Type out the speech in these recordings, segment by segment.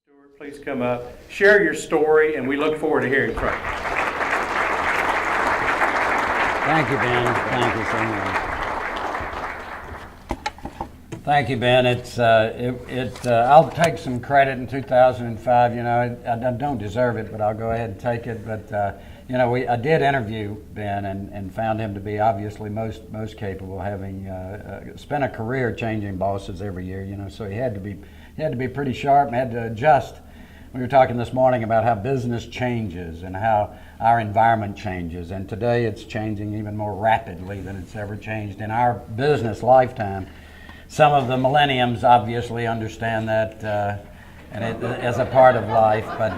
Stewart, please come up, share your story, and we look forward to hearing from you. Thank you, Ben. Thank you so much. Thank you, Ben. I'll take some credit in 2005. I don't deserve it, but I'll go ahead and take it. But I did interview Ben and found him to be obviously most capable, having spent a career changing bosses every year. So he had to be pretty sharp and had to adjust. We were talking this morning about how business changes and how our environment changes, and today it's changing even more rapidly than it's ever changed in our business lifetime. Some of the millenniums obviously understand that as a part of life, but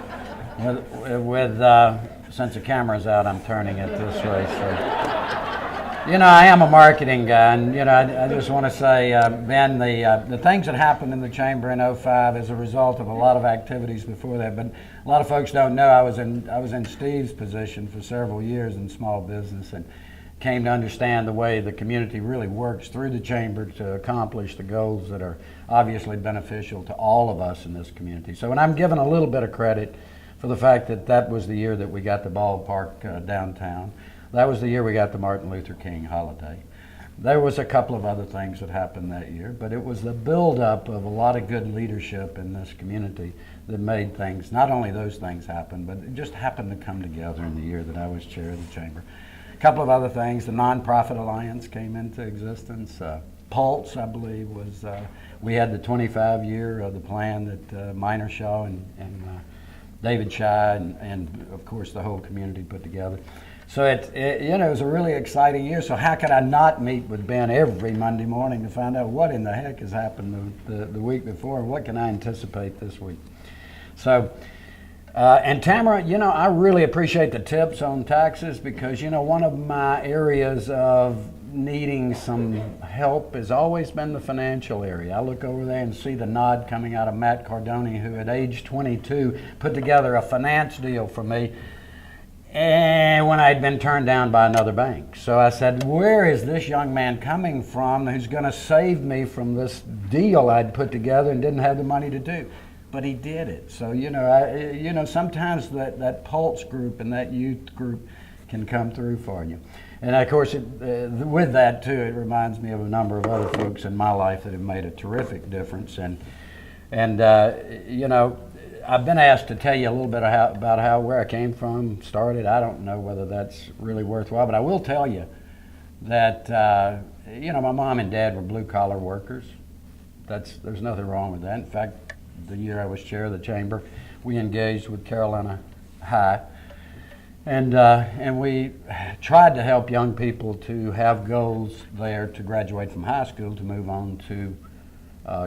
since the camera's out, I'm turning it this way. So. I am a marketing guy, and I just want to say, Ben, the things that happened in the chamber in '05 as a result of a lot of activities before that. But a lot of folks don't know I was in Steve's position for several years in small business, and came to understand the way the community really works through the chamber to accomplish the goals that are obviously beneficial to all of us in this community. So when I'm given a little bit of credit for the fact that was the year that we got the ballpark downtown, that was the year we got the Martin Luther King holiday. There was a couple of other things that happened that year, but it was the buildup of a lot of good leadership in this community that made things, not only those things happen, but it just happened to come together in the year that I was chair of the chamber. A couple of other things, the Nonprofit Alliance came into existence. Pulse, I believe, was, we had the 25-year of the plan that Minor Shaw and David Shy and of course the whole community put together. So it was a really exciting year. So how could I not meet with Ben every Monday morning to find out what in the heck has happened the week before and what can I anticipate this week? So, and Tamara, I really appreciate the tips on taxes because, one of my areas of needing some help has always been the financial area. I look over there and see the nod coming out of Matt Cardoni, who at age 22 put together a finance deal for me. And when I'd been turned down by another bank. So I said, where is this young man coming from who's going to save me from this deal I'd put together and didn't have the money to do? But he did it. So, sometimes that Pulse group and that youth group can come through for you. And of course, with that too, it reminds me of a number of other folks in my life that have made a terrific difference. And I've been asked to tell you a little bit about where I came from, started. I don't know whether that's really worthwhile, but I will tell you that my mom and dad were blue-collar workers. There's nothing wrong with that. In fact, the year I was chair of the chamber, we engaged with Carolina High, and we tried to help young people to have goals there to graduate from high school to move on to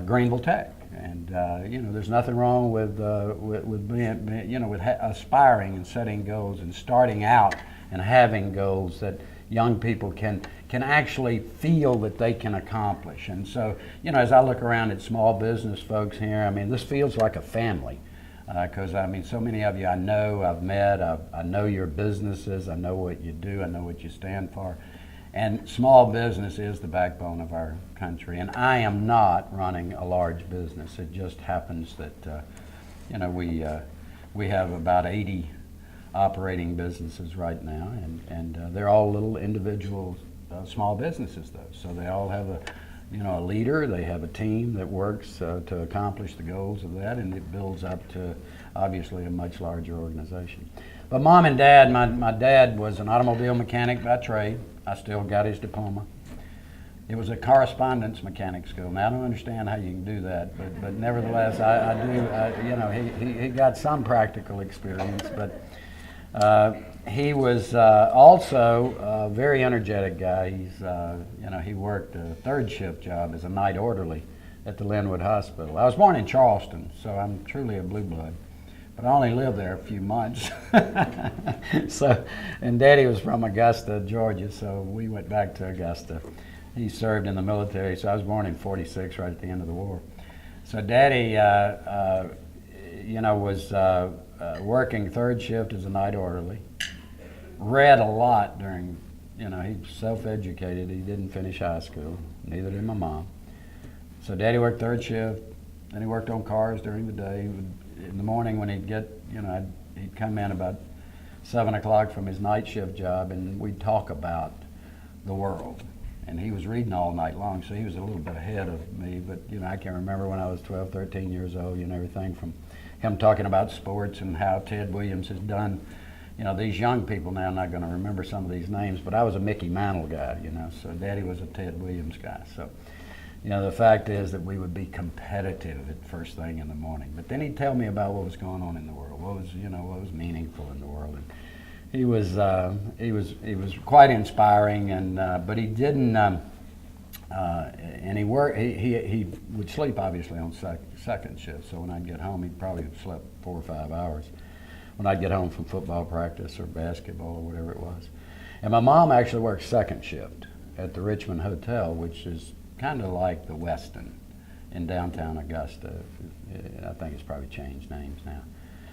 Greenville Tech. And there's nothing wrong with being, with aspiring and setting goals and starting out and having goals that young people can actually feel that they can accomplish. And so, as I look around at small business folks here, this feels like a family. Because so many of you I know, I've met, I know your businesses, I know what you do, I know what you stand for. And small business is the backbone of our country. And I am not running a large business. It just happens that, we have about 80 operating businesses right now, and they're all little individual small businesses, though. So they all have a leader. They have a team that works to accomplish the goals of that, and it builds up to obviously a much larger organization. But Mom and Dad, my dad was an automobile mechanic by trade. I still got his diploma. It was a correspondence mechanic school. Now I don't understand how you can do that, but nevertheless, I do. He got some practical experience, but he was also a very energetic guy. He worked a third shift job as a night orderly at the Linwood Hospital. I was born in Charleston, so I'm truly a blue blood. But I only lived there a few months. And Daddy was from Augusta, Georgia, so we went back to Augusta. He served in the military, so I was born in '46, right at the end of the war. So Daddy, was working third shift as a night orderly. Read a lot during, he's self-educated. He didn't finish high school. Neither did my mom. So Daddy worked third shift. Then he worked on cars during the day. He would in the morning when he'd get, he'd come in about 7 o'clock from his night shift job, and we'd talk about the world. And he was reading all night long, so he was a little bit ahead of me. But, I can remember when I was 12, 13 years old, everything from him talking about sports and how Ted Williams has done. These young people now are not going to remember some of these names, but I was a Mickey Mantle guy, so Daddy was a Ted Williams guy. So, the fact is that we would be competitive at first thing in the morning. But then he'd tell me about what was going on in the world, what was meaningful in the world. And he was quite inspiring, and but he didn't, and he would sleep obviously on second shift. So when I'd get home, he probably slept 4 or 5 hours when I'd get home from football practice or basketball or whatever it was. And my mom actually worked second shift at the Richmond Hotel, which is kind of like the Westin in downtown Augusta. I think it's probably changed names now.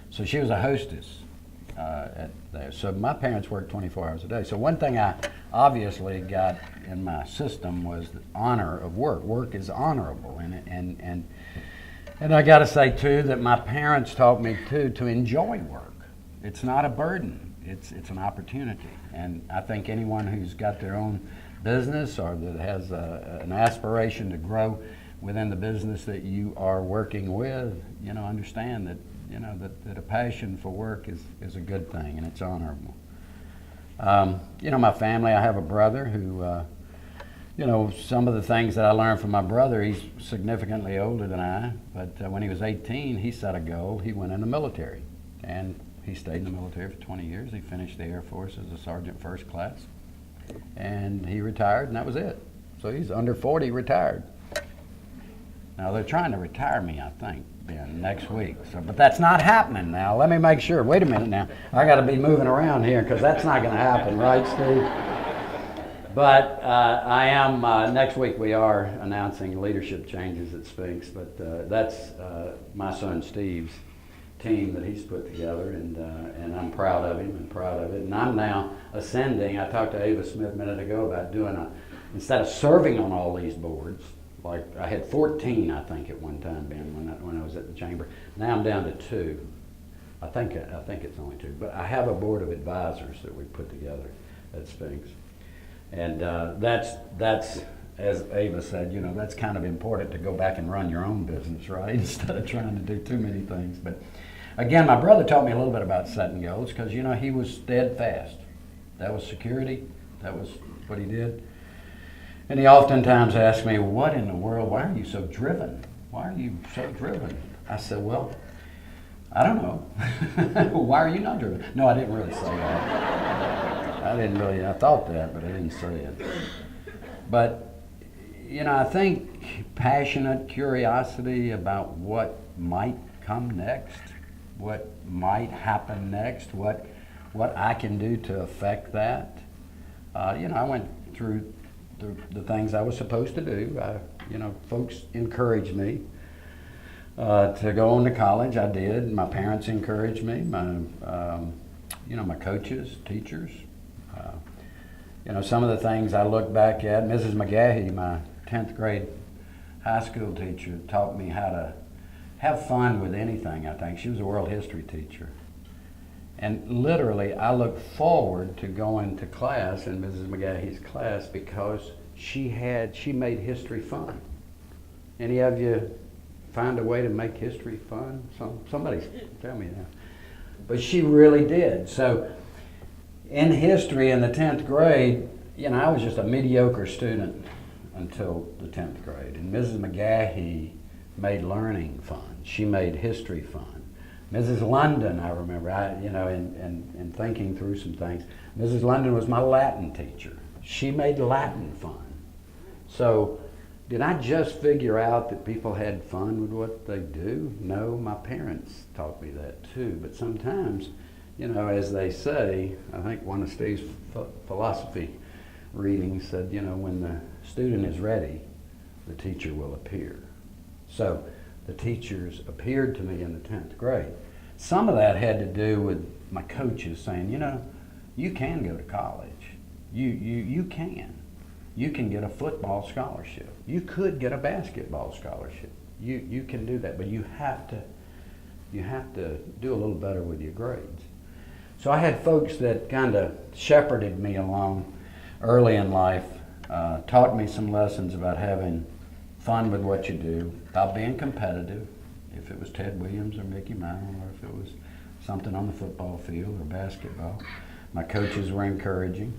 So she was a hostess at there. So my parents worked 24 hours a day. So one thing I obviously got in my system was the honor of work. Work is honorable, and I got to say too that my parents taught me too to enjoy work. It's not a burden. It's an opportunity. And I think anyone who's got their own business or that has an aspiration to grow within the business that you are working with, understand that that a passion for work is a good thing, and it's honorable. My family, I have a brother who, some of the things that I learned from my brother, he's significantly older than I, but when he was 18, he set a goal. He went in the military, and he stayed in the military for 20 years. He finished the Air Force as a sergeant first class, and he retired, and that was it. So he's under 40, retired. Now they're trying to retire me, I think, Ben, next week. So, but that's not happening now. Let me make sure. Wait a minute now. I got to be moving around here because that's not going to happen, right, Steve? But I am, next week we are announcing leadership changes at Sphinx, but that's my son Steve's team that he's put together, and I'm proud of him and proud of it. And I'm now ascending. I talked to Ava Smith a minute ago about doing instead of serving on all these boards, like I had 14, I think, at one time, Ben, when I was at the chamber. Now I'm down to 2. I think it's only 2, but I have a board of advisors that we put together at Sphinx. And that's, as Ava said, that's kind of important to go back and run your own business, right? Instead of trying to do too many things. But again, my brother taught me a little bit about setting goals because, he was steadfast. That was security. That was what he did. And he oftentimes asked me, what in the world, why are you so driven? Why are you so driven? I said, well, I don't know. Why are you not driven? No, I didn't really say that. I thought that, but I didn't say it. But, I think passionate curiosity about what might come next, what might happen next, what I can do to affect that. I went through the things I was supposed to do. Folks encouraged me to go on to college. I did. My parents encouraged me. My coaches, teachers. Some of the things I look back at. Mrs. McGahee, my 10th grade high school teacher, taught me how to have fun with anything, I think. She was a world history teacher. And literally, I look forward to going to class in Mrs. McGahee's class because she made history fun. Any of you find a way to make history fun? Somebody tell me that. But she really did. So in history in the 10th grade, I was just a mediocre student until the 10th grade. And Mrs. McGahee made learning fun. She made history fun. Mrs. London, I remember, in thinking through some things, Mrs. London was my Latin teacher. She made Latin fun. So did I just figure out that people had fun with what they do? No, my parents taught me that too. But sometimes, as they say, I think one of Steve's philosophy readings said, when the student is ready, the teacher will appear. So the teachers appeared to me in the 10th grade. Some of that had to do with my coaches saying, you can go to college. You can. You can get a football scholarship. You could get a basketball scholarship. You can do that, but you have to you have to do a little better with your grades. So I had folks that kind of shepherded me along early in life, taught me some lessons about having fun with what you do, about being competitive, if it was Ted Williams or Mickey Mantle, or if it was something on the football field or basketball. My coaches were encouraging.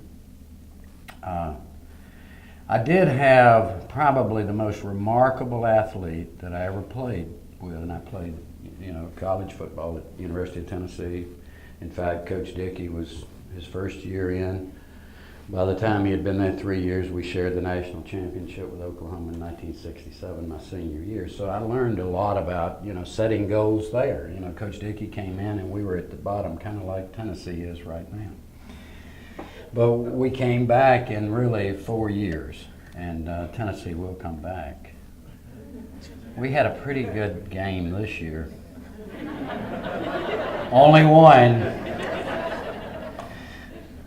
I did have probably the most remarkable athlete that I ever played with, and I played, college football at the University of Tennessee. In fact, Coach Dickey was his first year in. By the time he had been there 3 years, we shared the national championship with Oklahoma in 1967, my senior year. So I learned a lot about, setting goals there. Coach Dickey came in and we were at the bottom, kind of like Tennessee is right now. But we came back in really 4 years, and Tennessee will come back. We had a pretty good game this year. Only one.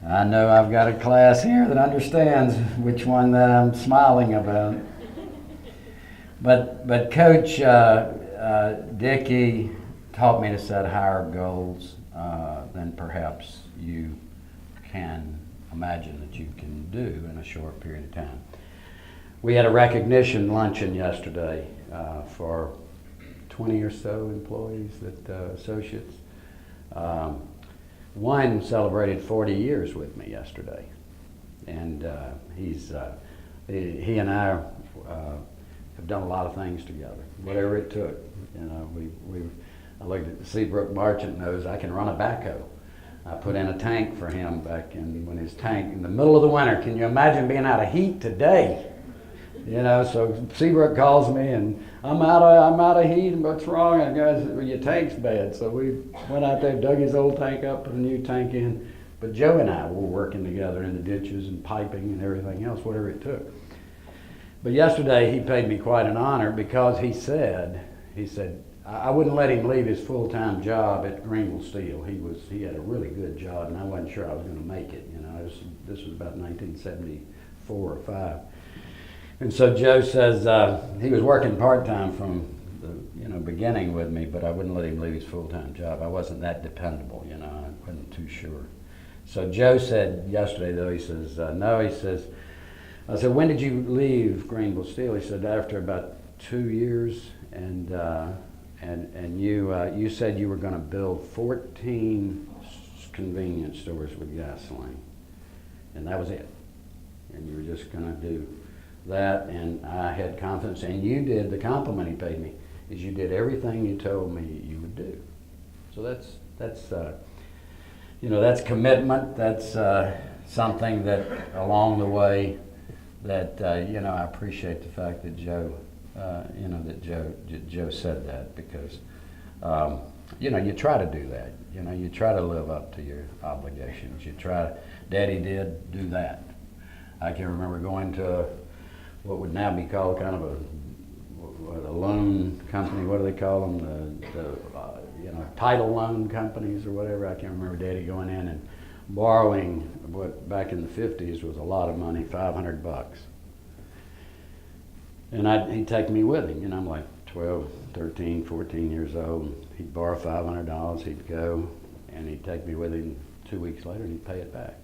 I know I've got a class here that understands which one that I'm smiling about. But Coach Dickey taught me to set higher goals than perhaps you can imagine that you can do in a short period of time. We had a recognition luncheon yesterday for 20 or so employees, associates. One celebrated 40 years with me yesterday, and he and I have done a lot of things together, whatever it took. I looked at the Seabrook Merchant knows I can run a backhoe. I put in a tank for him back when his tank, in the middle of the winter. Can you imagine being out of heat today? So Seabrook calls me and I'm out of heat, and what's wrong? And guys, well, your tank's bad. So we went out there, dug his old tank up, put a new tank in. But Joe and I were working together in the ditches and piping and everything else, whatever it took. But yesterday he paid me quite an honor because he said, I wouldn't let him leave his full-time job at Greenville Steel. He had a really good job, and I wasn't sure I was going to make it. This was about 1974 or 5. And so Joe says he was working part-time from the beginning with me, but I wouldn't let him leave his full-time job. I wasn't that dependable, I wasn't too sure. So Joe said yesterday, though, he says, no, he says, I said, when did you leave Greenville Steel? He said, after about 2 years, and you said you were going to build 14 convenience stores with gasoline, and that was it. And you were just going to do that, and I had confidence, and you did. The compliment he paid me is you did everything you told me you would do. So that's commitment. That's something that along the way that I appreciate the fact that Joe Joe said that, because you try to do that. You try to live up to your obligations. Daddy did do that. I can remember going to what would now be called kind of a loan company. What do they call them? The title loan companies or whatever. I can't remember Daddy going in and borrowing what back in the 50s was a lot of money, $500. And he'd take me with him. I'm like 12, 13, 14 years old. He'd borrow $500. He'd go, and he'd take me with him 2 weeks later, and he'd pay it back.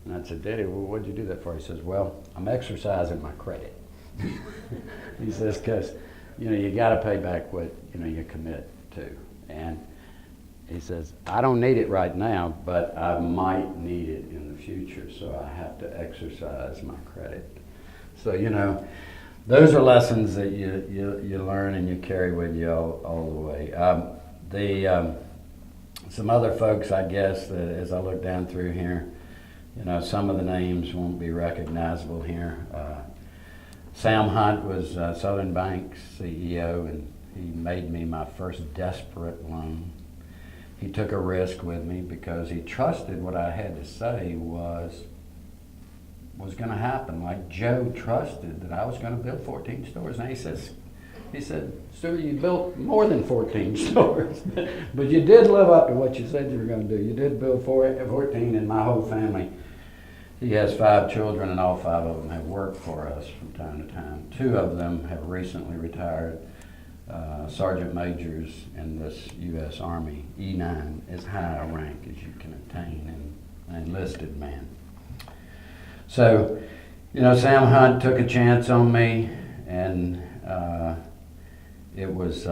And I'd say, Daddy, well, what'd you do that for? He says, well, I'm exercising my credit. He says, because, you got to pay back what, you commit to. And he says, I don't need it right now, but I might need it in the future, so I have to exercise my credit. So, those are lessons that you learn and you carry with you all the way. Some other folks, I guess, that as I look down through here, some of the names won't be recognizable here. Sam Hunt was Southern Bank's CEO, and he made me my first desperate loan. He took a risk with me because he trusted what I had to say was going to happen. Like Joe trusted that I was going to build 14 stores. And he said, Stewart, you built more than 14 stores, but you did live up to what you said you were going to do. You did build 14, and my whole family. He has 5 children, and all 5 of them have worked for us from time to time. 2 of them have recently retired. sergeant majors in this U.S. Army. E9 is high a rank as you can attain in an enlisted man. So, Sam Hunt took a chance on me, and it was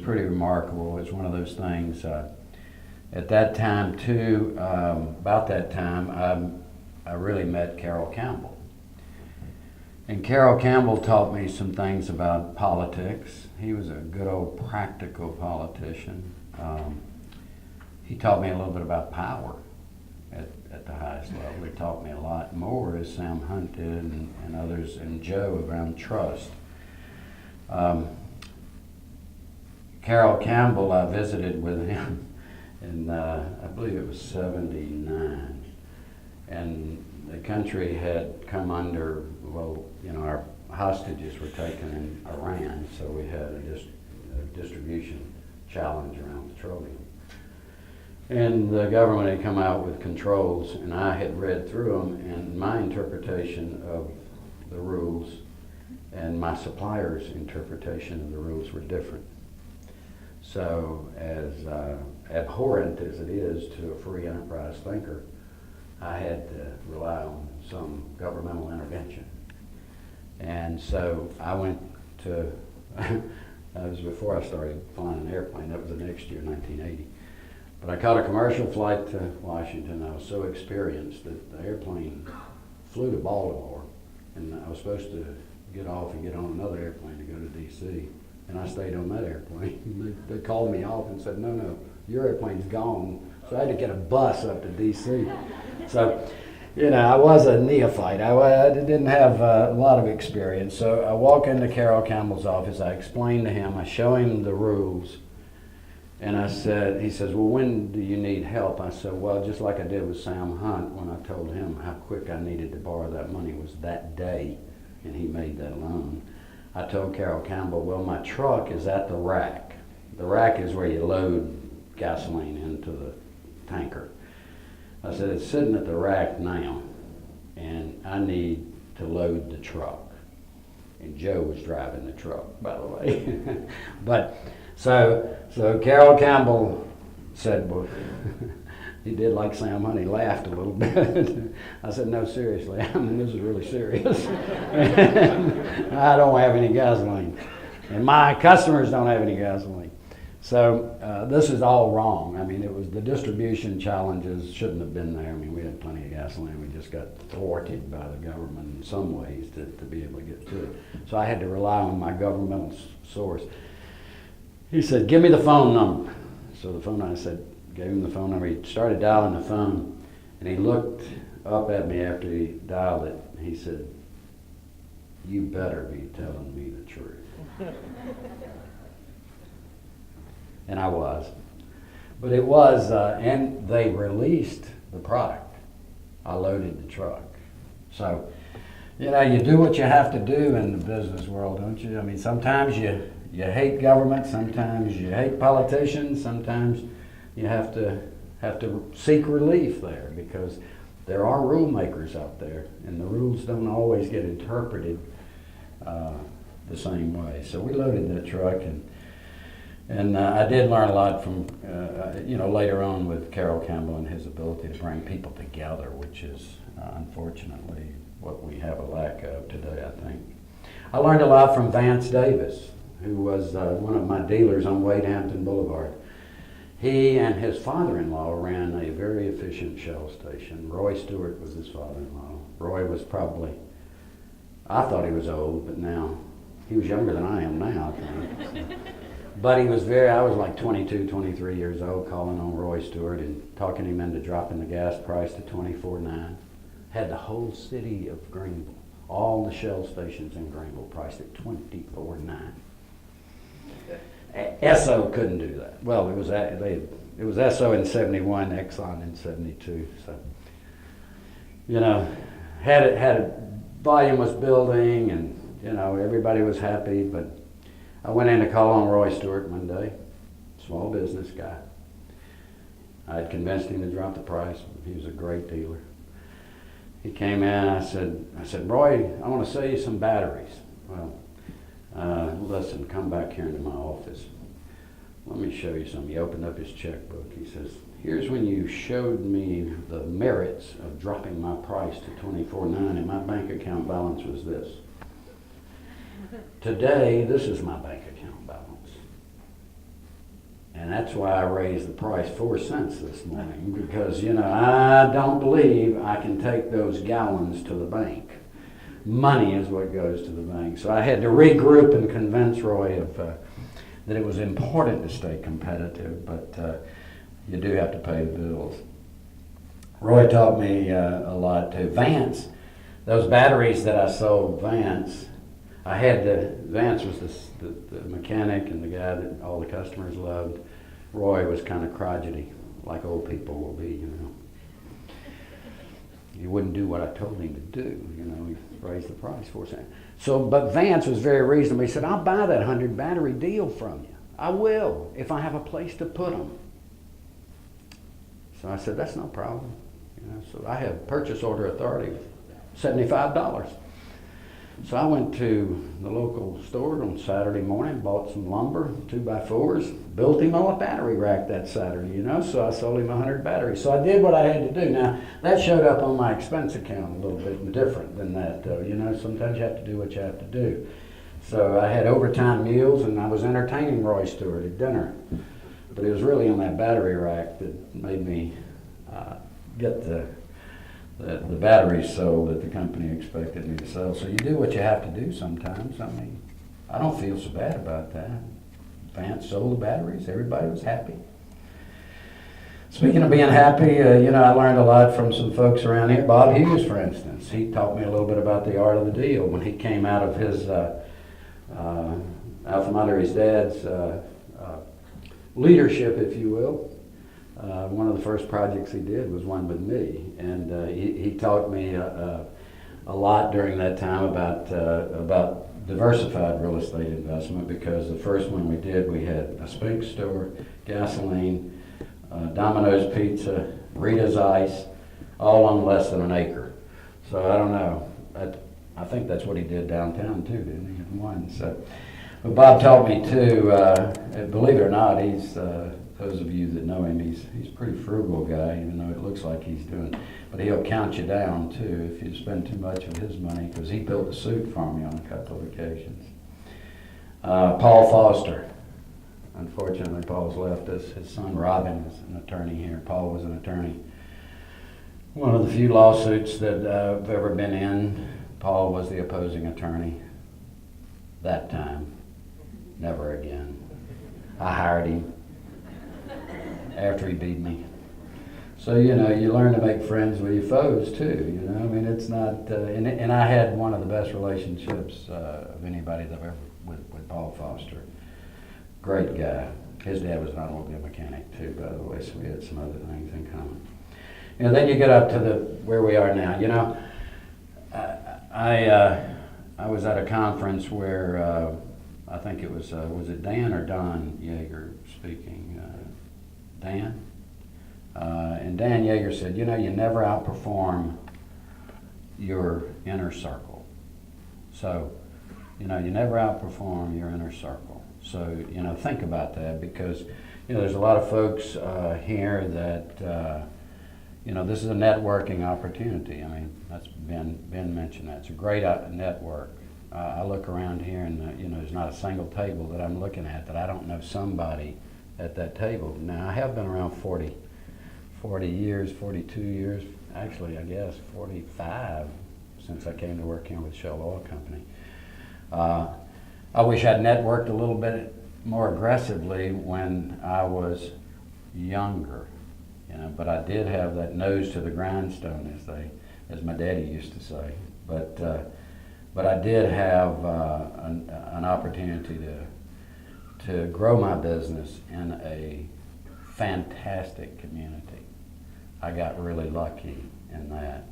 pretty remarkable. It was one of those things. At that time, too, about that time, I really met Carroll Campbell. And Carroll Campbell taught me some things about politics. He was a good old practical politician. He taught me a little bit about power at the highest level. He taught me a lot more, as Sam Hunt did and others, and Joe, around trust. Carroll Campbell, I visited with him in, I believe it was 79. And the country had come under, our hostages were taken in Iran, so we had a distribution challenge around petroleum. And the government had come out with controls, and I had read through them, and my interpretation of the rules and my supplier's interpretation of the rules were different. So as abhorrent as it is to a free enterprise thinker, I had to rely on some governmental intervention. And so I went to, that was before I started flying an airplane. That was the next year, 1980. But I caught a commercial flight to Washington. I was so experienced that the airplane flew to Baltimore, and I was supposed to get off and get on another airplane to go to D.C. And I stayed on that airplane. They called me off and said, no, your airplane's gone. So I had to get a bus up to D.C. So, I was a neophyte. I didn't have a lot of experience. So I walk into Carroll Campbell's office. I explain to him. I show him the rules. And he says, well, when do you need help? I said, well, just like I did with Sam Hunt when I told him how quick I needed to borrow that money was that day, and he made that loan. I told Carroll Campbell, well, my truck is at the rack. The rack is where you load gasoline into the tanker. I said, it's sitting at the rack now, and I need to load the truck. And Joe was driving the truck, by the way. But so Carroll Campbell said, well, he did like Sam Hunt, he laughed a little bit. I said, no, seriously, this is really serious. I don't have any gasoline. And my customers don't have any gasoline. So this is all wrong. It was the distribution challenges shouldn't have been there. We had plenty of gasoline. We just got thwarted by the government in some ways to be able to get to it. So I had to rely on my governmental source. He said, give me the phone number. So gave him the phone number. He started dialing the phone, and he looked up at me after he dialed it. He said, you better be telling me the truth. And I was. But it was, and they released the product. I loaded the truck. So, you do what you have to do in the business world, don't you? Sometimes you hate government, sometimes you hate politicians, sometimes you have to seek relief there, because there are rule makers out there, and the rules don't always get interpreted the same way. So we loaded that truck, and I did learn a lot from, later on with Carroll Campbell and his ability to bring people together, which is unfortunately what we have a lack of today, I think. I learned a lot from Vance Davis, who was one of my dealers on Wade Hampton Boulevard. He and his father-in-law ran a very efficient Shell station. Roy Stewart was his father-in-law. Roy was probably, I thought he was old, but now, he was younger than I am now, I think. But he was I was like 22, 23 years old, calling on Roy Stewart and talking him into dropping the gas price to $24.9. Had the whole city of Greenville, all the Shell stations in Greenville priced at $24.9. Esso couldn't do that. Well, it was Esso in 71, Exxon in 72. So, volume was building, and everybody was happy. But I went in to call on Roy Stewart one day, small business guy. I had convinced him to drop the price. He was a great dealer. He came in. I said, Roy, I want to sell you some batteries. Well, Listen, come back here into my office. Let me show you something. He opened up his checkbook. He says, here's when you showed me the merits of dropping my price to $24.9 and my bank account balance was this. Today, this is my bank account balance. And that's why I raised the price 4 cents this morning, because, I don't believe I can take those gallons to the bank. Money is what goes to the bank. So I had to regroup and convince Roy of that it was important to stay competitive, but you do have to pay the bills. Roy taught me a lot too. Vance, those batteries that I sold Vance, Vance was the mechanic and the guy that all the customers loved. Roy was kind of crotchety, like old people will be, He wouldn't do what I told him to do, he raised the price 4 cents. But Vance was very reasonable. He said, I'll buy that 100 battery deal from you. I will, if I have a place to put them. So I said, that's no problem. So I have purchase order authority, $75. So I went to the local store on Saturday morning, bought some lumber, 2x4s, built him a battery rack that Saturday, so I sold him 100 batteries. So I did what I had to do. Now, that showed up on my expense account a little bit different than that, though. Sometimes you have to do what you have to do. So I had overtime meals, and I was entertaining Roy Stewart at dinner. But it was really on that battery rack that made me get the batteries sold that the company expected me to sell. So you do what you have to do sometimes. I don't feel so bad about that. Vance sold the batteries. Everybody was happy. Speaking of being happy, I learned a lot from some folks around here. Bob Hughes, for instance, he taught me a little bit about the art of the deal. When he came out of his out from under his dad's leadership, if you will, one of the first projects he did was one with me, and he taught me a lot during that time about diversified real estate investment, because the first one we did, we had a Sphinx store, gasoline, Domino's Pizza, Rita's Ice, all on less than an acre. So I don't know. I think that's what he did downtown too, didn't he? In one. So, but Bob taught me too. Believe it or not, he's those of you that know him, he's a pretty frugal guy, even though it looks like he's doing. But he'll count you down too if you spend too much of his money, because he built a suit for me on a couple of occasions. Paul Foster. Unfortunately, Paul's left us. His son Robin is an attorney here. Paul was an attorney. One of the few lawsuits that I've ever been in, Paul was the opposing attorney. That time, never again. I hired him after he beat me. So, you learn to make friends with your foes too, it's not, and I had one of the best relationships of anybody that I've ever, with Paul Foster. Great guy. His dad was an automobile mechanic too, by the way, so we had some other things in common. Then you get up to where we are now. I was at a conference where I think it was it Dan or Don Yeager speaking? Dan? And Dan Yeager said, you never outperform your inner circle. So, you never outperform your inner circle. So, think about that, because, there's a lot of folks here that, this is a networking opportunity. That's Ben mentioned that. It's a great network. I look around here and, there's not a single table that I'm looking at that I don't know somebody at that table. Now, I have been around 40 years, 42 years, actually, I guess 45 since I came to work here with Shell Oil Company. I wish I'd networked a little bit more aggressively when I was younger, but I did have that nose to the grindstone, as my daddy used to say. But I did have an opportunity to grow my business in a fantastic community. I got really lucky in that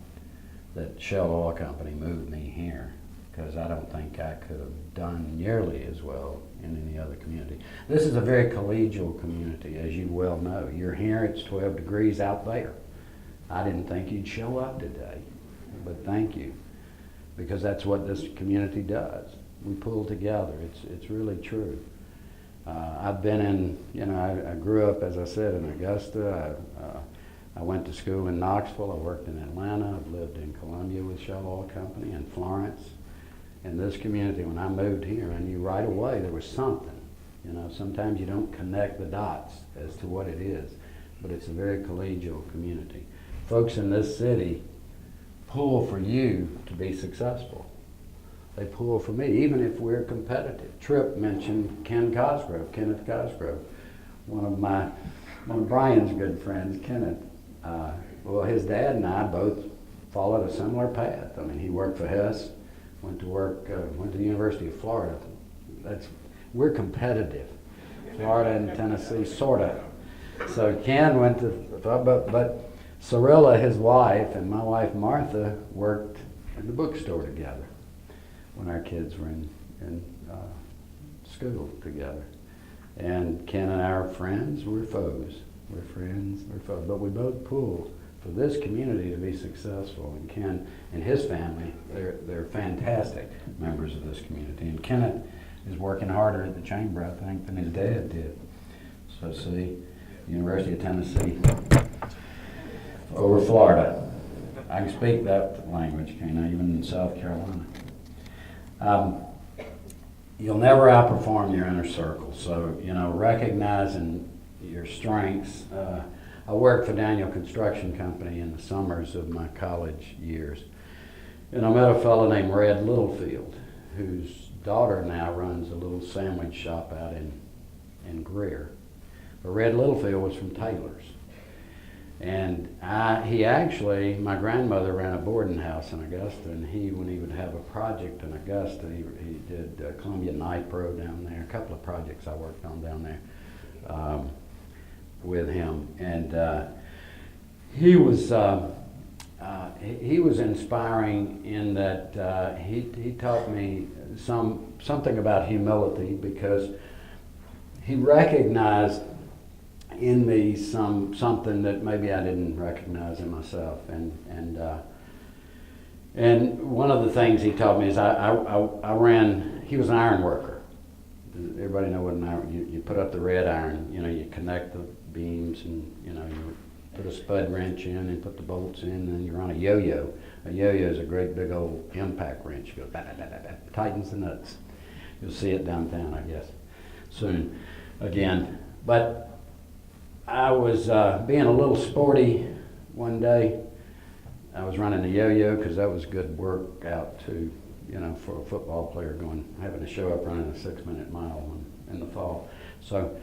Shell Oil Company moved me here, because I don't think I could have done nearly as well in any other community. This is a very collegial community, as you well know. You're here, it's 12 degrees out there. I didn't think you'd show up today, but thank you, because that's what this community does. we pull together. It's really true. I've been in, I grew up, as I said, in Augusta. I went to school in Knoxville. I worked in Atlanta. I've lived in Columbia with Shell Oil Company and Florence. In this community, when I moved here, I knew right away there was something. Sometimes you don't connect the dots as to what it is, but it's a very collegial community. Folks in this city pull for you to be successful. They pull for me, even if we're competitive. Tripp mentioned Kenneth Cosgrove, one of Brian's good friends, Kenneth. Well, his dad and I both followed a similar path. I mean, he worked for Hess, went to the University of Florida. We're competitive. Florida and Tennessee, sorta. So Ken went to, but Cirilla, his wife, and my wife Martha worked in the bookstore together when our kids were in school together. And Ken and I are friends, we're foes. We're friends, we're foes. But we both pull for this community to be successful. And Ken and his family, they're fantastic members of this community. And Kenneth is working harder at the chamber, I think, than his dad did. So see, University of Tennessee over Florida. I can speak that language, can't I, even in South Carolina. You'll never outperform your inner circle. So, recognizing your strengths. I worked for Daniel Construction Company in the summers of my college years. And I met a fellow named Red Littlefield, whose daughter now runs a little sandwich shop out in Greer. But Red Littlefield was from Taylor's. And my grandmother ran a boarding house in Augusta, and when he would have a project in Augusta, he did Columbia Nitro down there, a couple of projects I worked on down there with him. And he was inspiring in that he taught me something about humility, because he recognized in me something that maybe I didn't recognize in myself, and one of the things he taught me is he was an iron worker. Everybody know what an iron, you put up the red iron, you connect the beams, and you put a spud wrench in and put the bolts in, and then you run a yo-yo. A yo-yo is a great big old impact wrench. It goes bah, bah, bah, bah, bah, tightens the nuts. You'll see it downtown, I guess, soon again. But I was being a little sporty one day. I was running a yo-yo because that was good workout too, for a football player having to show up running a 6-minute mile in the fall. So,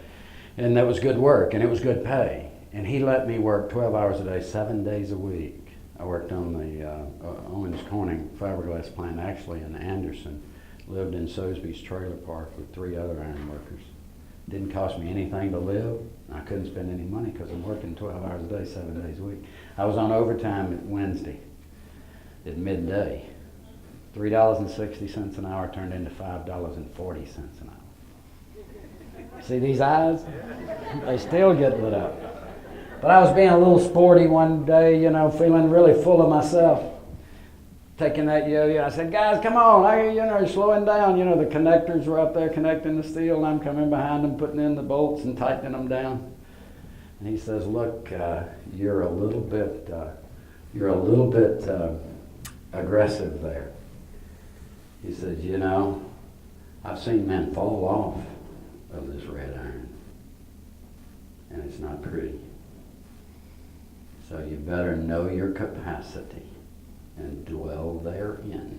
and that was good work, and it was good pay. And he let me work 12 hours a day, 7 days a week. I worked on the Owens Corning fiberglass plant, actually in Anderson. Lived in Sotheby's trailer park with 3 other iron workers. Didn't cost me anything to live. I couldn't spend any money because I'm working 12 hours a day, 7 days a week. I was on overtime at Wednesday at midday. $3.60 an hour turned into $5.40 an hour. See these eyes? They still get lit up. But I was being a little sporty one day, feeling really full of myself. Taking that yo-yo, I said, guys, come on, you're slowing down. The connectors were up there connecting the steel, and I'm coming behind them, putting in the bolts and tightening them down. And he says, look, you're a little bit aggressive there. He says, I've seen men fall off of this red iron, and it's not pretty. So you better know your capacity and dwell therein.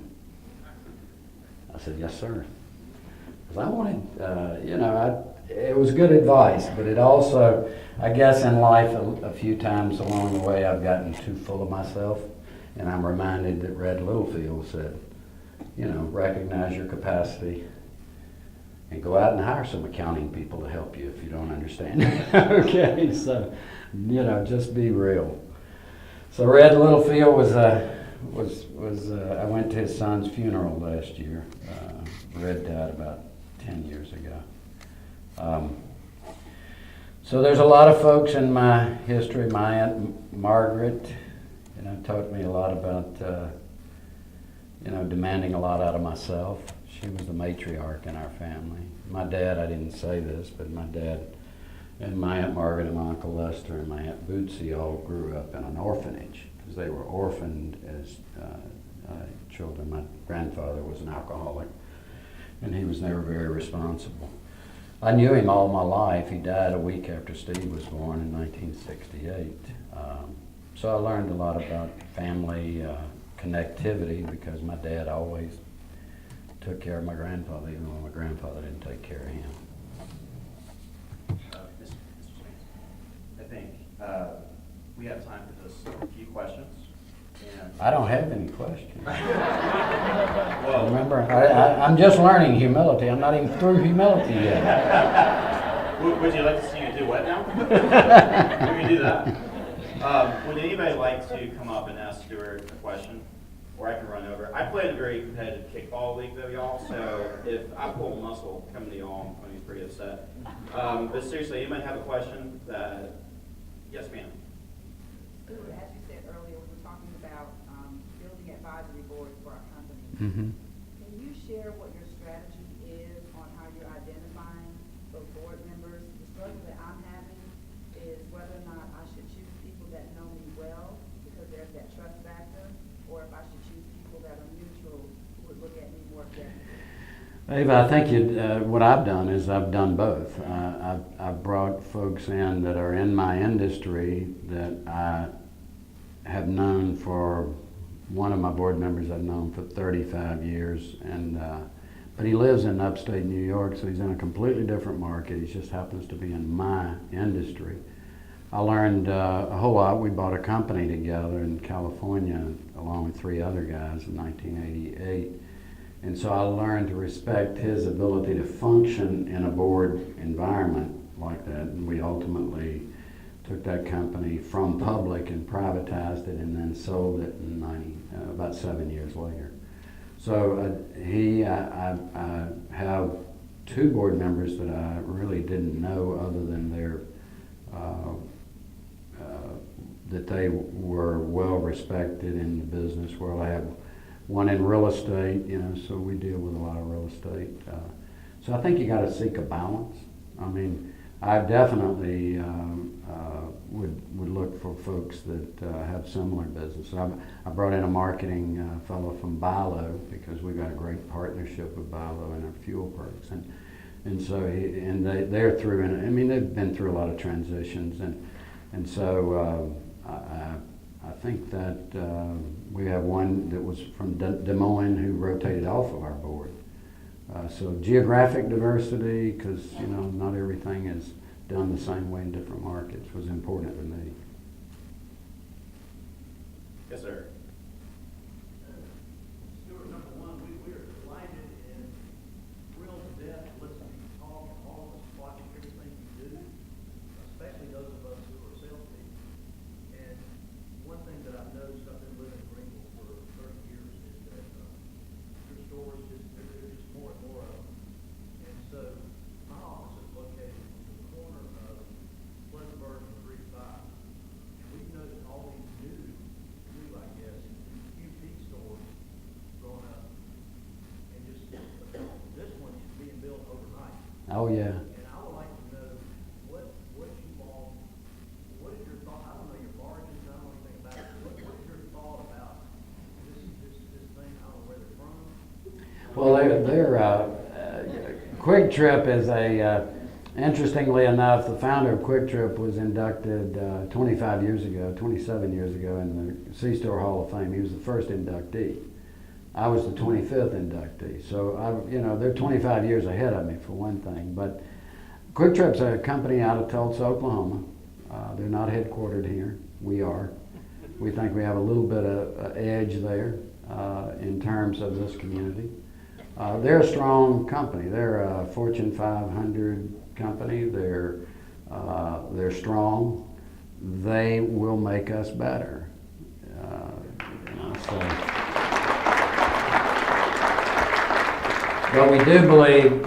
I said, yes, sir. Because I wanted, it was good advice, but it also, I guess in life a few times along the way I've gotten too full of myself, and I'm reminded that Red Littlefield said, recognize your capacity and go out and hire some accounting people to help you if you don't understand. Okay, so, just be real. So Red Littlefield was I went to his son's funeral last year. Red died about 10 years ago. So there's a lot of folks in my history. My Aunt Margaret, taught me a lot about, demanding a lot out of myself. She was the matriarch in our family. My dad, I didn't say this, but my dad and my Aunt Margaret and my Uncle Lester and my Aunt Bootsy all grew up in an orphanage because they were orphaned as children. My grandfather was an alcoholic, and he was never very responsible. I knew him all my life. He died a week after Steve was born in 1968. So I learned a lot about family connectivity because my dad always took care of my grandfather, even when my grandfather didn't take care of him. Mr. Spinks, I think we have time for just a few questions. And I don't have any questions. well, Remember, I'm just learning humility. I'm not even through humility yet. would you like to see me do what now? We can do that. Would anybody like to come up and ask Stewart a question? Or I can run over. I played a very competitive kickball league though, y'all, so if I pull a muscle coming to y'all, I'm going to be pretty upset. But seriously, anybody have a question? Yes, ma'am. Stewart, as you said earlier, we were talking about building advisory boards for our company. Mm-hmm. Can you share what your strategy is on how you're identifying those board members? The struggle that I'm having is whether or not I should choose people that know me well, because there's that trust factor, or if I should choose people that are neutral who would look at me more objectively. Ava, I think what I've done is I've done both. I've brought folks in that are in my industry that I have known for, one of my board members I've known for 35 years, and but he lives in upstate New York, so he's in a completely different market. He just happens to be in my industry. I learned a whole lot. We bought a company together in California along with 3 other guys in 1988. And so I learned to respect his ability to function in a board environment like that. And we ultimately took that company from public and privatized it and then sold it in about 7 years later. So I have 2 board members that I really didn't know other than their that they were well respected in the business world. I have one in real estate, so we deal with a lot of real estate. So I think you got to seek a balance. I mean, I definitely would look for folks that have similar business. I brought in a marketing fellow from Bilo because we got a great partnership with Bilo in our fuel perks, and so they're through. And I mean, they've been through a lot of transitions, and so I think that we have one that was from Des Moines who rotated off of our board. So geographic diversity, because not everything is done the same way in different markets, was important to me. Yes, sir. Stewart, number one, we are delighted and thrilled to death to listen to you talk, and all of us watching everything you do, especially those of us who are salespeople. And one thing that I've noticed, I've been living in Greenville for 30 years, is that your stores, there's just more and more of them. And so my office is located on the corner of Pleasantburg and 35. And we've noticed all these new, I guess, QP stores growing up. And just, this one is being built overnight. Oh yeah. And I would like to know what you all, what is your thought? I don't know your margins, I don't know anything about it. What is your thought about this thing? I don't know where they're from. Well, Quick Trip is interestingly enough, the founder of Quick Trip was inducted 27 years ago in the C-Store Hall of Fame. He was the first inductee. I was the 25th inductee. So, they're 25 years ahead of me for one thing. But Quick Trip's a company out of Tulsa, Oklahoma. They're not headquartered here. We are. We think we have a little bit of edge there in terms of this community. They're a strong company. They're a Fortune 500 company. They're strong. They will make us better. But we do believe,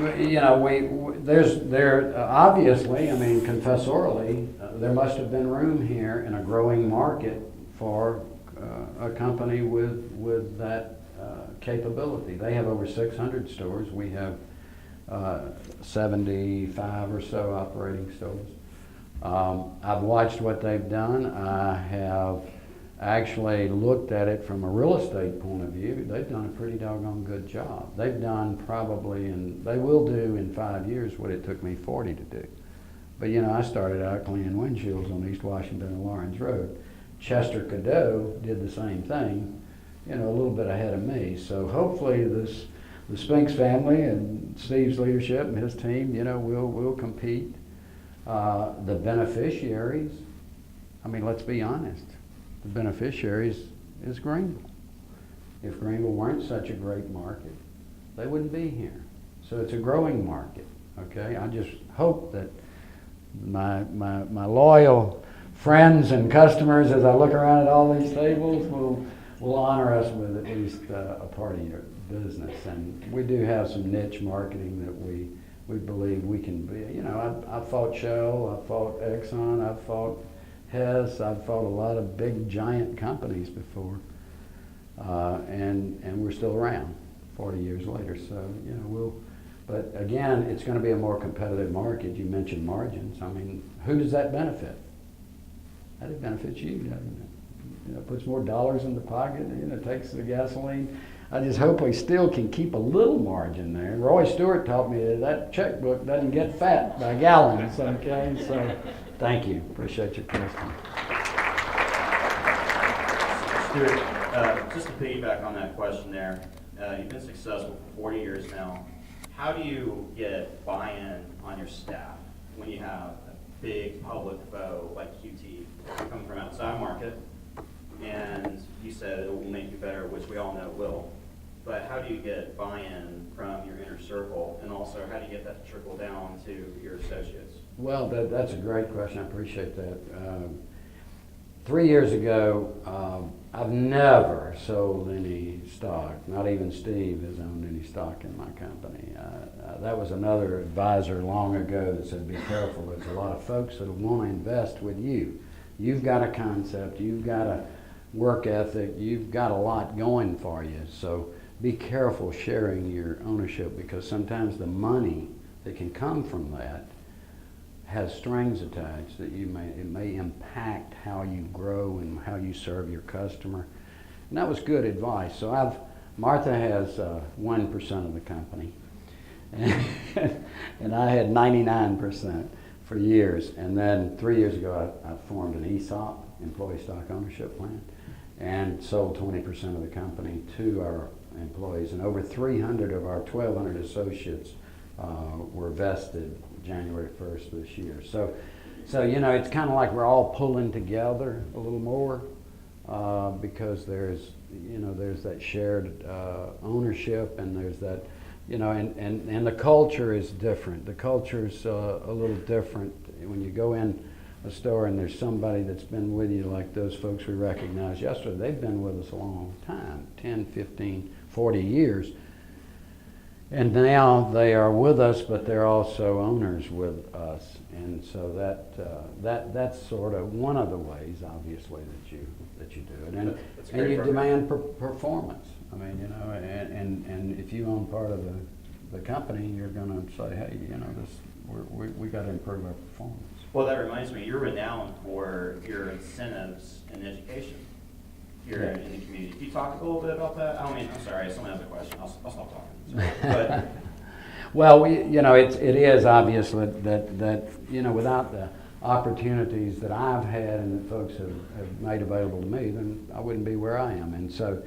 obviously, confessorily, there must have been room here in a growing market for a company with that capability. They have over 600 stores. We have 75 or so operating stores. I've watched what they've done. I have actually looked at it from a real estate point of view. They've done a pretty doggone good job. They've done probably, and they will do in 5 years what it took me 40 to do. But you know, I started out cleaning windshields on East Washington and Lawrence Road. Chester Cadeau did the same thing, you know, a little bit ahead of me. So hopefully the Spinx family and Steve's leadership and his team, you know, will compete. The beneficiaries, I mean, let's be honest, the beneficiaries is Greenville. If Greenville weren't such a great market, they wouldn't be here. So it's a growing market, okay? I just hope that my loyal friends and customers, as I look around at all these tables, will honor us with at least a part of your business. And we do have some niche marketing that we believe we can be. You know, I've fought Shell, I've fought Exxon, I've fought Hess, I've fought a lot of big giant companies before, and we're still around 40 years later. So you know, but again, it's going to be a more competitive market. You mentioned margins. I mean, who does that benefit? That benefits you, doesn't it? You know, puts more dollars in the pocket. You know, takes the gasoline. I just hope we still can keep a little margin there. Roy Stewart taught me that checkbook doesn't get fat by gallons, okay? So, thank you. Appreciate your question. Stewart, just to piggyback on that question there, you've been successful for 40 years now. How do you get buy-in on your staff when you have a big public foe like QT coming from outside market? And you said it will make you better, which we all know it will. But how do you get buy-in from your inner circle, and also how do you get that to trickle down to your associates? Well, that's a great question. I appreciate that. 3 years ago, I've never sold any stock. Not even Steve has owned any stock in my company. That was another advisor long ago that said, be careful. There's a lot of folks that want to invest with you. You've got a concept. You've got a work ethic. You've got a lot going for you. So be careful sharing your ownership, because sometimes the money that can come from that has strings attached that it may impact how you grow and how you serve your customer. And that was good advice. So Martha has 1% of the company, and I had 99% for years. And then 3 years ago, I formed an ESOP, employee stock ownership plan, and sold 20% of the company to our employees. And over 300 of our 1,200 associates were vested January 1st this year. So you know, it's kind of like we're all pulling together a little more because there's that shared ownership, and there's that, you know, and the culture is different. The culture's a little different when you go in a store and there's somebody that's been with you, like those folks we recognized yesterday. They've been with us a long time, 10, 15, 40 years. And now they are with us, but they're also owners with us. And so that's sort of one of the ways, obviously, that you do it. And you demand performance. I mean, you know, and if you own part of the company, you're going to say, hey, you know, we got to improve our performance. Well, that reminds me, you're renowned for your incentives in education here in the community. Can you talk a little bit about that? I'm sorry, if someone has a question, I'll stop talking. But well, you know, it is obvious that you know, without the opportunities that I've had and that folks have made available to me, then I wouldn't be where I am. And so,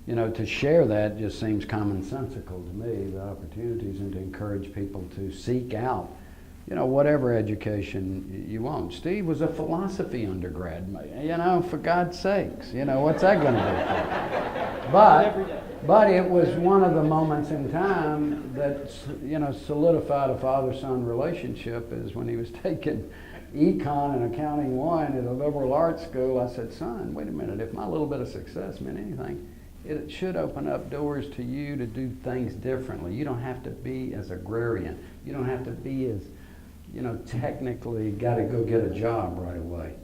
you know, to share that just seems commonsensical to me, the opportunities, and to encourage people to seek out, you know, whatever education you want. Steve was a philosophy undergrad, you know, for God's sakes, you know, what's that going to do for? But it was one of the moments in time that, you know, solidified a father-son relationship, is when he was taking econ and accounting 1 at a liberal arts school. I said, son, wait a minute, if my little bit of success meant anything, it should open up doors to you to do things differently. You don't have to be as agrarian. You don't have to be as, you know, technically got to go get a job right away.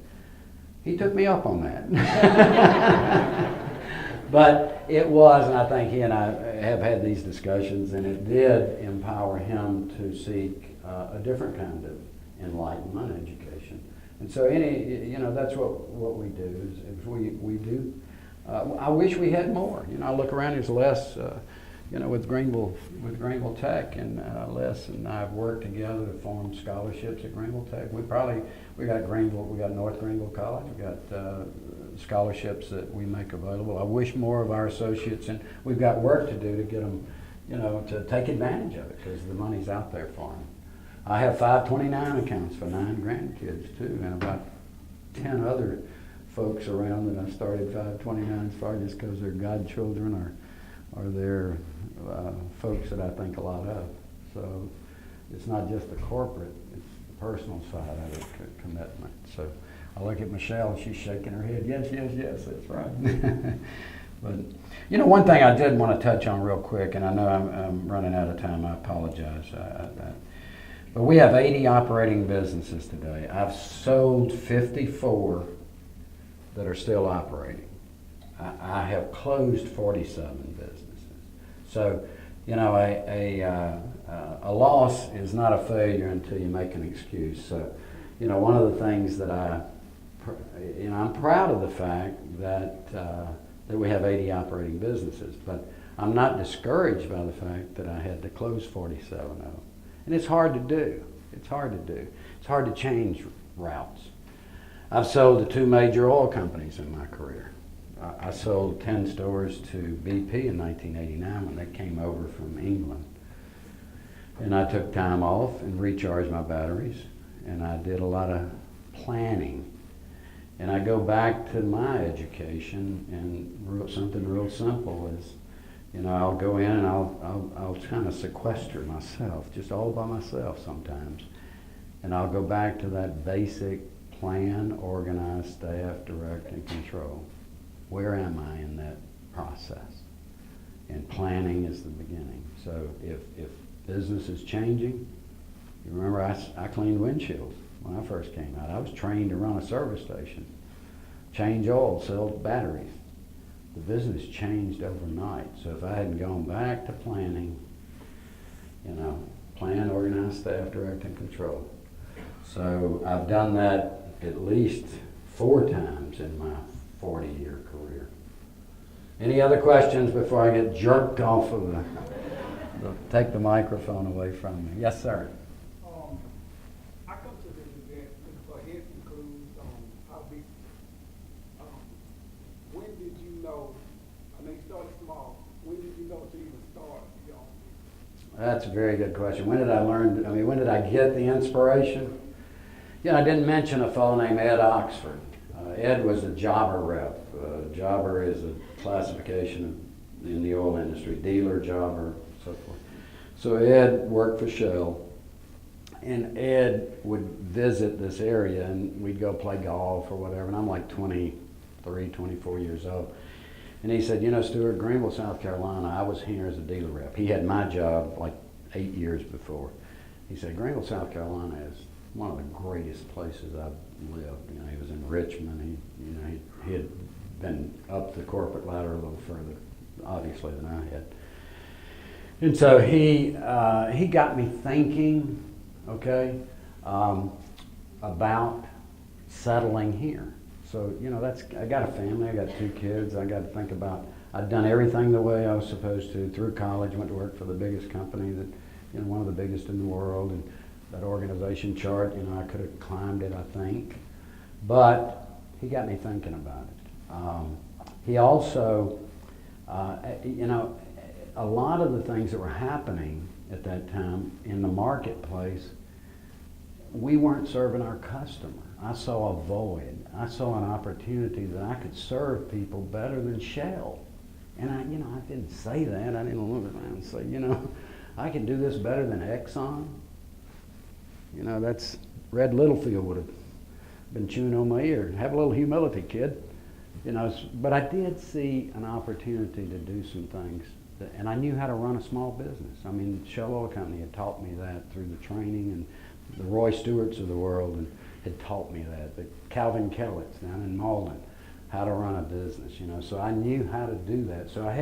He took me up on that. But it was, and I think he and I have had these discussions, and it did empower him to seek a different kind of enlightenment education. And so that's what we do, is we do. I wish we had more. I look around, there's less, with Greenville Tech, and Les and I have worked together to form scholarships at Greenville Tech. We got North Greenville College, we got scholarships that we make available. I wish more of our associates, and we've got work to do to get them, to take advantage of it, because the money's out there for them. I have 529 accounts for 9 grandkids too, and about 10 other folks around that I started 529s for, just because they're godchildren or they're folks that I think a lot of. So it's not just the corporate, it's the personal side of it, commitment. So I look at Michelle, she's shaking her head, yes, that's right. But, one thing I did want to touch on real quick, and I know I'm running out of time, I apologize. But we have 80 operating businesses today. I've sold 54 that are still operating. I have closed 47 businesses. So, a loss is not a failure until you make an excuse. So, one of the things that I'm proud of the fact that we have 80 operating businesses, but I'm not discouraged by the fact that I had to close 47 of them. And it's hard to do. It's hard to change routes. I've sold to 2 major oil companies in my career. I sold 10 stores to BP in 1989 when they came over from England. And I took time off and recharged my batteries, and I did a lot of planning. And I go back to my education, and something real simple is, I'll go in and I'll kind of sequester myself, just all by myself sometimes. And I'll go back to that basic plan, organize, staff, direct, and control. Where am I in that process? And planning is the beginning. So if business is changing, you remember I cleaned windshields when I first came out. I was trained to run a service station, change oil, sell batteries. The business changed overnight. So if I hadn't gone back to planning, plan, organize, staff, direct, and control. So I've done that at least 4 times in my 40-year career. Any other questions before I get jerked off of take the microphone away from me? Yes, sir. I come to this event looking for hidden clues on how big. When did you know? I know you started small. When did you know to even start your own business? That's a very good question. When did I learn? When did I get the inspiration? I didn't mention a fellow named Ed Oxford. Ed was a jobber rep. Jobber is a classification in the oil industry, dealer, jobber, so forth. So Ed worked for Shell, and Ed would visit this area, and we'd go play golf or whatever, and I'm like 23, 24 years old. And he said, Stewart, Greenville, South Carolina, I was here as a dealer rep. He had my job like 8 years before. He said, Greenville, South Carolina is one of the greatest places I've lived. He was in Richmond. He had been up the corporate ladder a little further, obviously, than I had. And so he got me thinking, about settling here. So, I got a family, I got 2 kids, I got to think about, I'd done everything the way I was supposed to through college, went to work for the biggest company that, one of the biggest in the world, and that organization chart, I could have climbed it, I think. But he got me thinking about it. He also, a lot of the things that were happening at that time in the marketplace, we weren't serving our customer. I saw a void. I saw an opportunity that I could serve people better than Shell. And I didn't say that. I didn't look around and say, I can do this better than Exxon. That's Red Littlefield would have been chewing on my ear. Have a little humility, kid. But I did see an opportunity to do some things, and I knew how to run a small business. Shell Oil Company had taught me that through the training, and the Roy Stewarts of the world had taught me that. The Calvin Kellett's down in Malden how to run a business, you know. So I knew how to do that. So I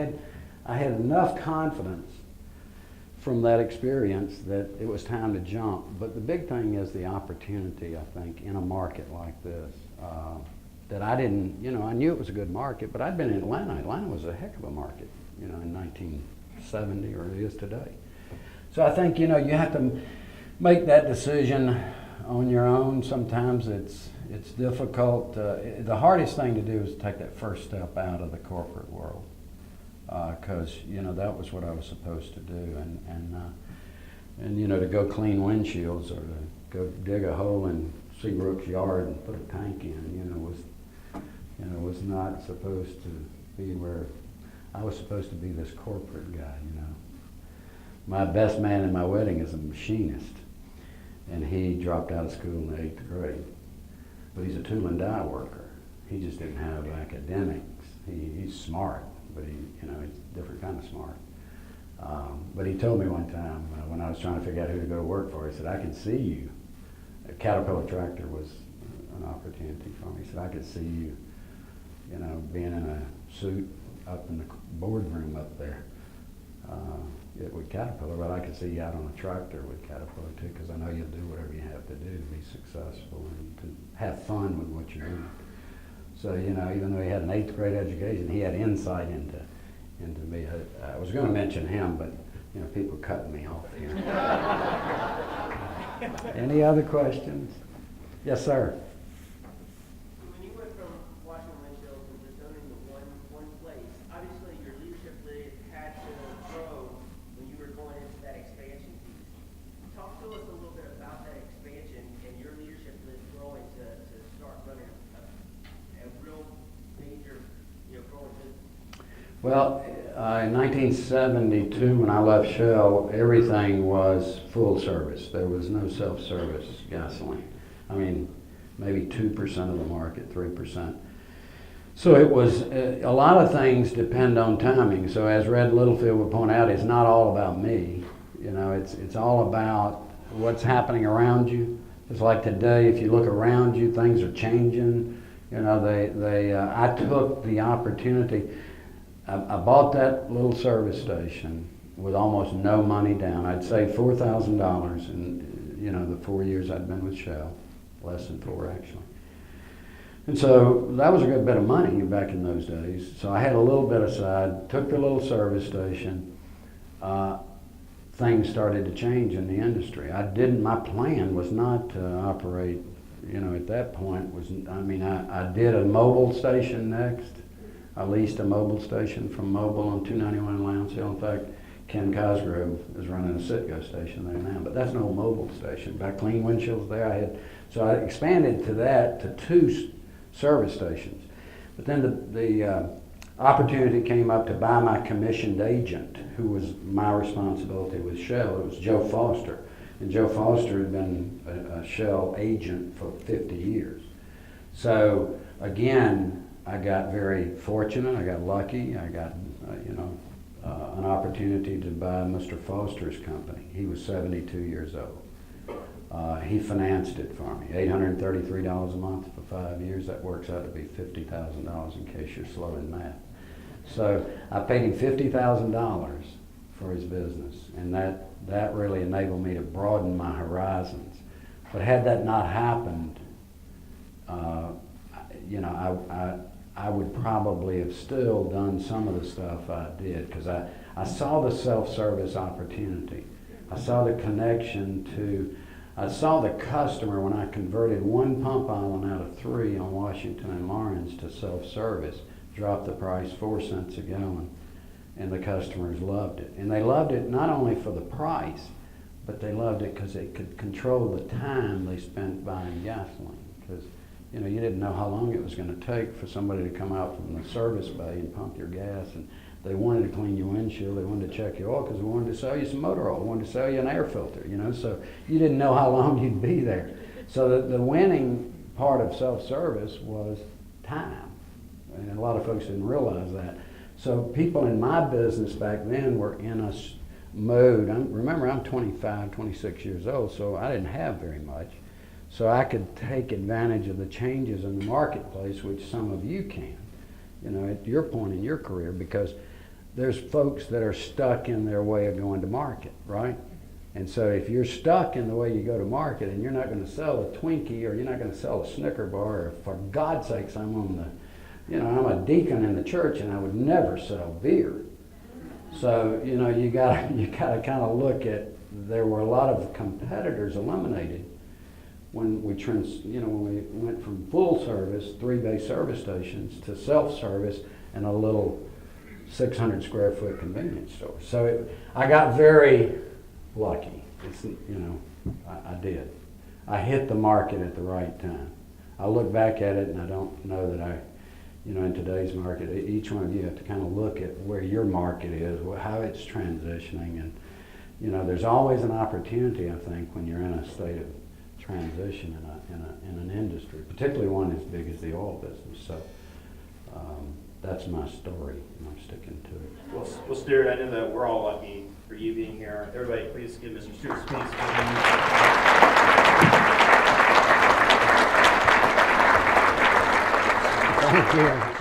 had enough confidence from that experience that it was time to jump. But the big thing is the opportunity, I think, in a market like this. That I didn't, you know, I knew it was a good market, but I'd been in Atlanta. Atlanta was a heck of a market, you know, in 1970, or it is today. So I think, you know, you have to make that decision on your own. Sometimes it's difficult. The hardest thing to do is take that first step out of the corporate world, because you know that was what I was supposed to do, and you know, to go clean windshields or to go dig a hole in Seabrook's yard and put a tank in, was not supposed to be where I was supposed to be. This corporate guy, you know. My best man in my wedding is a machinist, and he dropped out of school in the 8th grade. But he's a tool and die worker. He just didn't have academics. He's smart, but he's a different kind of smart. But he told me one time when I was trying to figure out who to go to work for, he said, "I can see you." A Caterpillar tractor was an opportunity for me. He said, "I could see you, you know, being in a suit up in the boardroom up there with Caterpillar, but I could see you out on a tractor with Caterpillar too, because I know you'll do whatever you have to do to be successful and to have fun with what you're doing." So, you know, even though he had an 8th grade education, he had insight into me. I was going to mention him, but, you know, people cutting me off here. Any other questions? Yes, sir. When you went from washing windshields and just owning the one place, obviously your leadership lead had to grow when you were going into that expansion piece. Talk to us a little bit about that expansion and your leadership lead growing to start running a real major, you know, growing business. Well, in 1972, when I left Shell, everything was full service. There was no self-service gasoline. I mean, maybe 2% of the market, 3%. So it was, a lot of things depend on timing. So as Red Littlefield would point out, it's not all about me. You know, it's all about what's happening around you. It's like today, if you look around you, things are changing. You know, I took the opportunity. I bought that little service station with almost no money down. I'd saved $4,000 in, you know, the 4 years I'd been with Shell, less than 4 actually. And so that was a good bit of money back in those days. So I had a little bit aside, took the little service station. Things started to change in the industry. My plan was not to operate, you know, at that point I did a mobile station next. I leased a mobile station from Mobile on 291 Lowndes Hill. In fact, Ken Cosgrove is running a Citgo station there now, but that's no mobile station. But I cleaned windshields there. So I expanded to that, to 2 service stations. But then the opportunity came up to buy my commissioned agent, who was my responsibility with Shell. It was Joe Foster. And Joe Foster had been a Shell agent for 50 years. So again, I got very fortunate. I got lucky. I got, an opportunity to buy Mr. Foster's company. He was 72 years old. He financed it for me, $833 a month for 5 years. That works out to be $50,000 in case you're slow in math. So I paid him $50,000 for his business, and that really enabled me to broaden my horizons. But had that not happened, I would probably have still done some of the stuff I did, because I saw the self-service opportunity. I saw the connection I saw the customer when I converted 1 pump island out of 3 on Washington and Lawrence to self-service, dropped the price 4 cents a gallon, and the customers loved it. And they loved it not only for the price, but they loved it because they could control the time they spent buying gasoline. Because you didn't know how long it was going to take for somebody to come out from the service bay and pump your gas. And they wanted to clean your windshield, they wanted to check your oil, because they wanted to sell you some motor oil, they wanted to sell you an air filter, so you didn't know how long you'd be there. So the winning part of self-service was time. And a lot of folks didn't realize that. So people in my business back then were in a mode. Remember, I'm 25, 26 years old, so I didn't have very much. so I could take advantage of the changes in the marketplace, which some of you can, you know, at your point in your career, because there's folks that are stuck in their way of going to market, right? And so if you're stuck in the way you go to market and you're not going to sell a Twinkie or you're not going to sell a Snicker bar, or for God's sakes, I'm I'm a deacon in the church and I would never sell beer. So, you know, you gotta kind of look at, there were a lot of competitors eliminated when we went from full service, 3-bay service stations, to self-service and a little 600 square foot convenience store. So I got very lucky. I did. I hit the market at the right time. I look back at it and I don't know that in today's market, each one of you have to kind of look at where your market is, how it's transitioning, and there's always an opportunity, I think, when you're in a state of transition in an industry, particularly one as big as the oil business. So that's my story, and I'm sticking to it. Well, Stewart, I know that we're all lucky for you being here. Everybody, please give Mr. Stewart Spinks. Thank you.